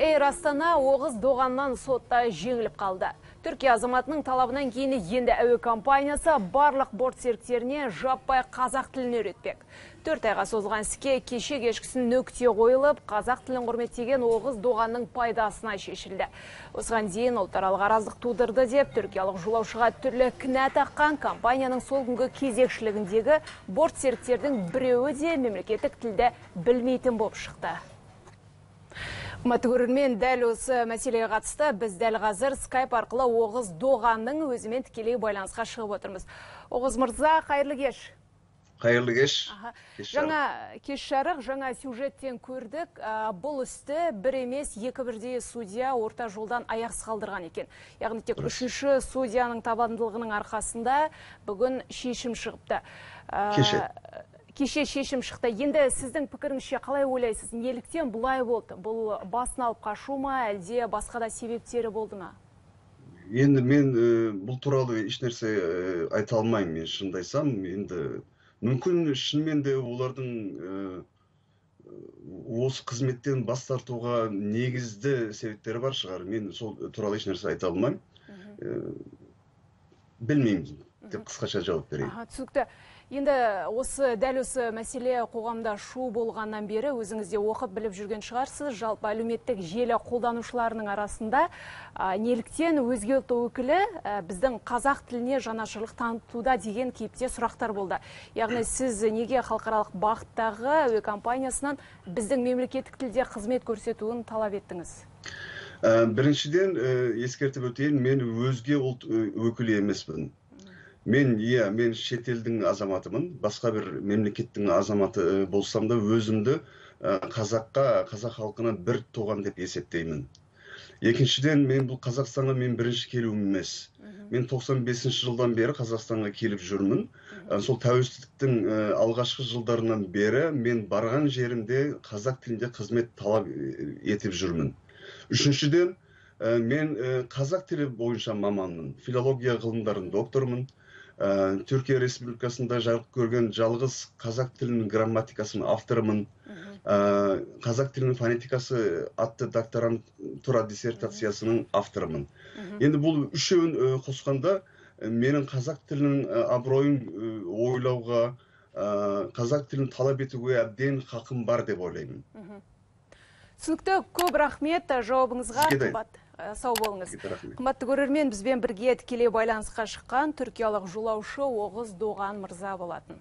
Эйр Астана Оғыз Доғаннан сотта жеңіліп қалды. Түркия азаматының талабынан кейін енді әуе компаниясы барлық борт серіктеріне жаппай қазақ тілін үйретпек. 4 айға созылған іске кеше кешкісін нүкте қойылып, қазақ тілін құрметтеген Оғыз Доғанның пайдасына шешілді. Осыған дейін ұлтаралық араздық тудырды деп, түркиялық жолаушыға түрлі кінә таққан компанияның сол күнгі кезекшілігіндегі борт серіктердің біреуі де мемлекеттік тілді білмейтін болып шықты. Қымбатты көрермен, дәл осы мәселеге қатысты біз дәл қазір скайп арқылы Оғыз Доғанның өзімен тікелей байланысқа шығып отырмыз. Оғыз мырза, қайырлы кеш. Қайырлы кеш. Кеш жарық, жаңа сюжеттен көрдік. Бұл істі бір емес, екі бірдей судья орта жолдан аяқсыз қалдырған екен. Яғни тек үшінші судьяның табандылығының арқасында бүгін шешім шығыпты. Кеше шешім шықты. Енді сіздің пікіріңізше қалай ойлайсыз? Неліктен бұлай болды? Бұл басын алып қашу ма, әлде басқа да себептері болды ма? Енді мен бұл туралы ешнәрсе айта алмаймын. Мен шынымды айтсам, енді мүмкін шынымен де олардың осы қызметтен бас тартуға негізді себептері бар шығар. Мен сол туралы ешнәрсе айта алмаймын. Білмеймін деп қысқаша жауап берейін. Түсінікті. Енді дәл осы мәселе қоғамда шу болғаннан бері өзіңізде оқып біліп жүрген шығарсыз. Жалпы әлеуметтік желі қолданушыларының арасында неліктен өзге ұлт өкілі біздің қазақ тіліне жанашырлық танытуда деген кейіпте сұрақтар болды. Яғни сіз неге халықаралық бағыттағы әуе компаниясынан біздің мемлекеттік тілде қызмет көрсетуін талап еттіңіз? Біріншіден ескертіп өтейін, мен өзге ұлт өкілі емеспін. Мен шетелдің азаматымын, басқа бір мемлекеттің азаматы болсам да өзімді қазақ халқына бір туған деп есептеймін. Екіншіден, мен бұл Қазақстанға бірінші келуім емес. Мен 95 жылдан бері Қазақстанға келіп жүрмін. Сол тәуелсіздіктің алғашқы жылдарынан бері мен барған жерімде қазақ тілінде қызмет талап етіп жүрмін. Үшіншіден, мен қазақ тілі бойынша маманмын, филология ғылымдарының докторымын. Түркия Республикасында жарық көрген жалғыз қазақ тілінің грамматикасының авторымын. Қазақ тілінің фонетикасы атты докторантура диссертациясының авторымын. Енді бұл үшеуін қосқанда менің қазақ тілінің абыройын ойлауға, қазақ тілін талап етуге әбден хақым бар деп ойлаймын. Түсінікті, көп рахмет жауабыңызға. Сау болыңыз. Қымбатты көрермен, бізбен бірге тікелей байланысқа шыққан түркиялық жолаушы Оғыз Доған мырза болатын.